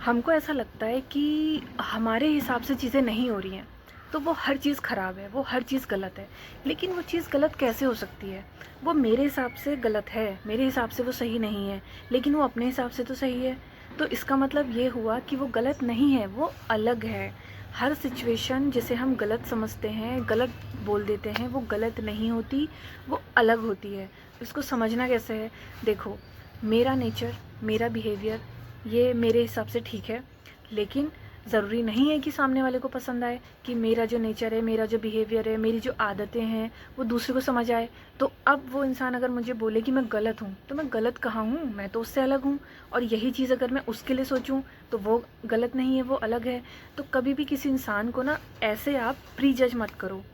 हमको ऐसा लगता है कि हमारे हिसाब से चीज़ें नहीं हो रही हैं, तो वो हर चीज़ ख़राब है, वो हर चीज़ गलत है। लेकिन वो चीज़ गलत कैसे हो सकती है? वो मेरे हिसाब से गलत है, मेरे हिसाब से वो सही नहीं है, लेकिन वो अपने हिसाब से तो सही है। तो इसका मतलब ये हुआ कि वो गलत नहीं है, वो अलग है। हर सिचुएशन जिसे हम गलत समझते हैं, गलत बोल देते हैं, वो गलत नहीं होती, वो अलग होती है। इसको समझना कैसे है? देखो, मेरा नेचर, मेरा बिहेवियर ये मेरे हिसाब से ठीक है, लेकिन ज़रूरी नहीं है कि सामने वाले को पसंद आए, कि मेरा जो नेचर है, मेरा जो बिहेवियर है, मेरी जो आदतें हैं, वो दूसरे को समझ आए। तो अब वो इंसान अगर मुझे बोले कि मैं गलत हूँ, तो मैं गलत कहाँ हूँ? मैं तो उससे अलग हूँ। और यही चीज़ अगर मैं उसके लिए सोचूँ, तो वो गलत नहीं है, वो अलग है। तो कभी भी किसी इंसान को ना ऐसे आप प्री जज मत करो।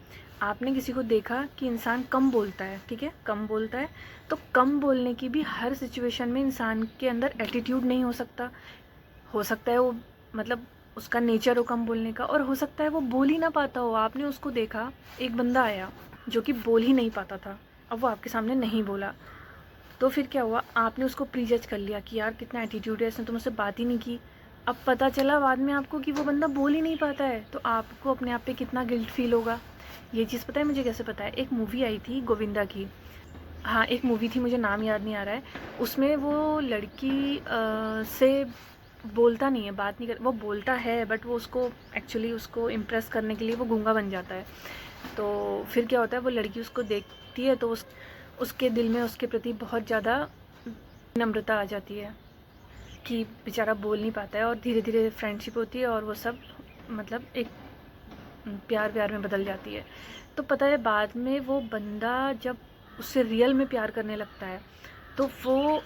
आपने किसी को देखा कि इंसान कम बोलता है, ठीक है, कम बोलता है, तो कम बोलने की भी हर सिचुएशन में इंसान के अंदर एटीट्यूड नहीं हो सकता है वो, मतलब उसका नेचर हो कम बोलने का, और हो सकता है वो बोल ही ना पाता हो। आपने उसको देखा, एक बंदा आया जो कि बोल ही नहीं पाता था, अब वो आपके सामने नहीं बोला, तो फिर क्या हुआ? आपने उसको प्री जज कर लिया कि यार कितना एटीट्यूड है, इसने तो मुझसे बात ही नहीं की। अब पता चला बाद में आपको कि वो बंदा बोल ही नहीं पाता है, तो आपको अपने आप पे कितना गिल्ट फील होगा। ये चीज़ पता है मुझे कैसे पता है? एक मूवी आई थी गोविंदा की। हाँ, एक मूवी थी, मुझे नाम याद नहीं आ रहा है। उसमें वो लड़की से बोलता नहीं है, बात नहीं कर, वो बोलता है बट वो उसको एक्चुअली उसको इम्प्रेस करने के लिए वो गूंगा बन जाता है। तो फिर क्या होता है, वो लड़की उसको देखती है तो उसके दिल में उसके प्रति बहुत ज़्यादा नम्रता आ जाती है कि बेचारा बोल नहीं पाता है, और धीरे धीरे फ्रेंडशिप होती है और वो सब मतलब एक प्यार प्यार में बदल जाती है। तो पता है बाद में वो बंदा जब उससे रियल में प्यार करने लगता है, तो वो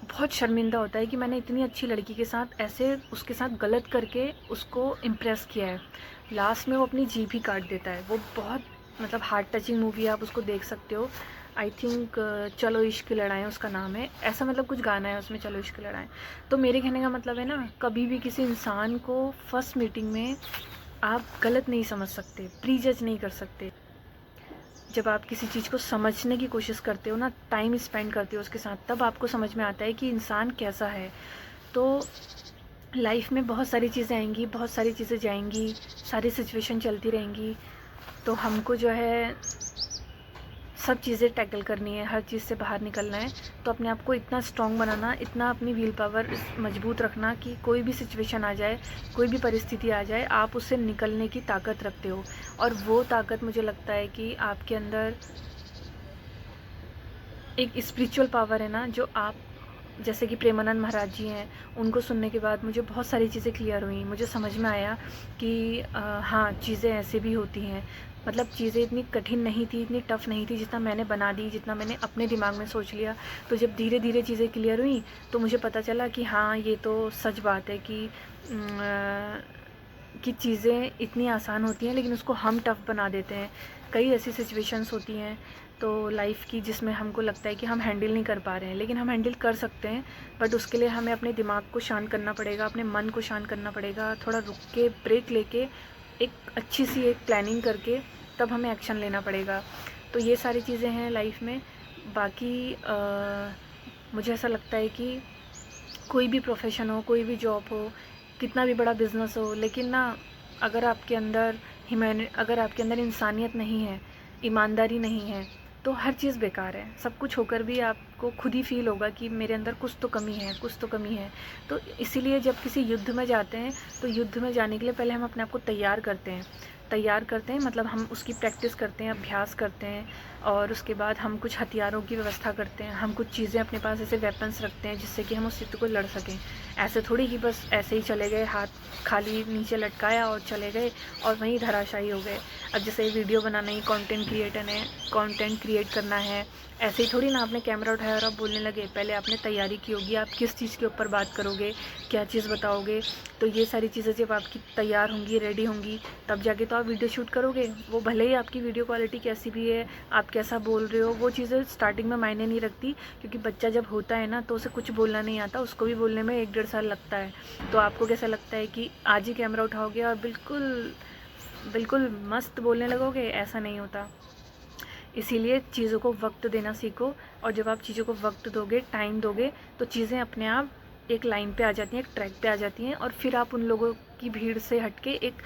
बहुत शर्मिंदा होता है कि मैंने इतनी अच्छी लड़की के साथ ऐसे उसके साथ गलत करके उसको इम्प्रेस किया है। लास्ट में वो अपनी जीभ ही काट देता है। वो बहुत मतलब हार्ट टचिंग मूवी है, आप उसको देख सकते हो। आई थिंक चलो इश्क की लड़ाई उसका नाम है, ऐसा मतलब कुछ गाना है उसमें, चलो इश्क की लड़ाई। तो मेरे कहने का मतलब है ना, कभी भी किसी इंसान को फर्स्ट मीटिंग में आप गलत नहीं समझ सकते, प्री जज नहीं कर सकते। जब आप किसी चीज़ को समझने की कोशिश करते हो ना, टाइम स्पेंड करते हो उसके साथ, तब आपको समझ में आता है कि इंसान कैसा है। तो लाइफ में बहुत सारी चीज़ें आएंगी, बहुत सारी चीज़ें जाएंगी, सारी सिचुएशन चलती रहेंगी। तो हमको जो है सब चीज़ें टैकल करनी है, हर चीज़ से बाहर निकलना है। तो अपने आप को इतना स्ट्रॉन्ग बनाना, इतना अपनी विल पावर मजबूत रखना कि कोई भी सिचुएशन आ जाए, कोई भी परिस्थिति आ जाए, आप उससे निकलने की ताकत रखते हो। और वो ताकत मुझे लगता है कि आपके अंदर एक स्पिरिचुअल पावर है ना, जो आप जैसे कि प्रेमानंद महाराज जी हैं, उनको सुनने के बाद मुझे बहुत सारी चीज़ें क्लियर हुई। मुझे समझ में आया कि हाँ, चीज़ें ऐसे भी होती हैं। मतलब चीज़ें इतनी कठिन नहीं थी, इतनी टफ़ नहीं थी जितना मैंने बना दी, जितना मैंने अपने दिमाग में सोच लिया। तो जब धीरे धीरे चीज़ें क्लियर हुई, तो मुझे पता चला कि हाँ, ये तो सच बात है कि चीज़ें इतनी आसान होती हैं, लेकिन उसको हम टफ़ बना देते हैं। कई ऐसी सिचुएशंस होती हैं तो लाइफ़ की, जिसमें हमको लगता है कि हम हैंडल नहीं कर पा रहे हैं, लेकिन हम हैंडल कर सकते हैं। बट उसके लिए हमें अपने दिमाग को शांत करना पड़ेगा, अपने मन को शांत करना पड़ेगा, थोड़ा रुक के ब्रेक लेके एक अच्छी सी एक प्लानिंग करके तब हमें एक्शन लेना पड़ेगा। तो ये सारी चीज़ें हैं लाइफ में। बाकी मुझे ऐसा लगता है कि कोई भी प्रोफेशन हो, कोई भी जॉब हो, कितना भी बड़ा बिज़नेस हो, लेकिन ना अगर आपके अंदर अगर आपके अंदर इंसानियत नहीं है, ईमानदारी नहीं है, तो हर चीज़ बेकार है। सब कुछ होकर भी आपको खुद ही फ़ील होगा कि मेरे अंदर कुछ तो कमी है, कुछ तो कमी है। तो इसीलिए जब किसी युद्ध में जाते हैं, तो युद्ध में जाने के लिए पहले हम अपने आप को तैयार करते हैं, मतलब हम उसकी प्रैक्टिस करते हैं, अभ्यास करते हैं, और उसके बाद हम कुछ हथियारों की व्यवस्था करते हैं। हम कुछ चीज़ें अपने पास ऐसे वेपन्स रखते हैं जिससे कि हम उस युद्ध को लड़ सकें। ऐसे थोड़ी कि बस ऐसे ही चले गए, हाथ खाली नीचे लटकाया और चले गए और वहीं धराशायी हो गए। अब जैसे वीडियो बनाना ही कंटेंट क्रिएट करना है, ऐसे ही थोड़ी ना आपने कैमरा उठाया और आप बोलने लगे। पहले आपने तैयारी की होगी, आप किस चीज़ के ऊपर बात करोगे, क्या चीज़ बताओगे। तो ये सारी चीज़ें जब आपकी तैयार होंगी, रेडी होंगी, तब जाके तो आप वीडियो शूट करोगे। वो भले ही आपकी वीडियो क्वालिटी कैसी भी है, आप कैसा बोल रहे हो, वो चीज़ें स्टार्टिंग में मायने नहीं रखती, क्योंकि बच्चा जब होता है ना, तो उसे कुछ बोलना नहीं आता, उसको भी बोलने में 1 डेढ़ साल लगता है। तो आपको कैसा लगता है कि आज ही कैमरा उठाओगे और बिल्कुल बिल्कुल मस्त बोलने लगोगे? ऐसा नहीं होता। इसीलिए चीज़ों को वक्त देना सीखो, और जब आप चीज़ों को वक्त दोगे, टाइम दोगे, तो चीज़ें अपने आप एक लाइन पे आ जाती हैं, एक ट्रैक पे आ जाती हैं, और फिर आप उन लोगों की भीड़ से हटके एक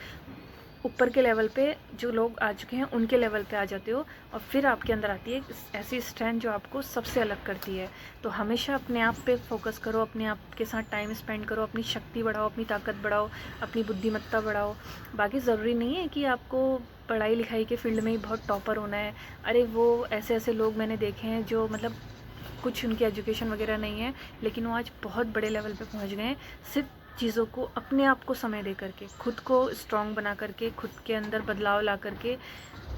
ऊपर के लेवल पे जो लोग आ चुके हैं उनके लेवल पे आ जाते हो, और फिर आपके अंदर आती है एक ऐसी स्ट्रेंथ जो आपको सबसे अलग करती है। तो हमेशा अपने आप पे फोकस करो, अपने आप के साथ टाइम स्पेंड करो, अपनी शक्ति बढ़ाओ, अपनी ताकत बढ़ाओ, अपनी बुद्धिमत्ता बढ़ाओ। बाकी ज़रूरी नहीं है कि आपको पढ़ाई लिखाई के फील्ड में ही बहुत टॉपर होना है। अरे वो ऐसे ऐसे लोग मैंने देखे हैं जो मतलब कुछ उनकी एजुकेशन वगैरह नहीं है, लेकिन वो आज बहुत बड़े लेवल पे पहुंच गए हैं, सिर्फ चीज़ों को अपने आप को समय दे करके, खुद को स्ट्रॉन्ग बना करके, खुद के अंदर बदलाव ला करके।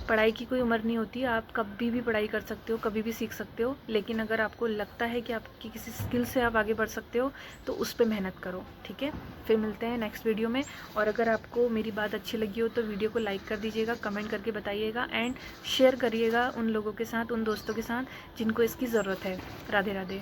पढ़ाई की कोई उम्र नहीं होती, आप कभी भी पढ़ाई कर सकते हो, कभी भी सीख सकते हो, लेकिन अगर आपको लगता है कि आपकी किसी स्किल से आप आगे बढ़ सकते हो तो उस पर मेहनत करो, ठीक है। फिर मिलते हैं नेक्स्ट वीडियो में। और अगर आपको मेरी बात अच्छी लगी हो तो वीडियो को लाइक कर दीजिएगा, कमेंट करके बताइएगा, एंड शेयर करिएगा उन लोगों के साथ, उन दोस्तों के साथ जिनको इसकी ज़रूरत है। राधे राधे।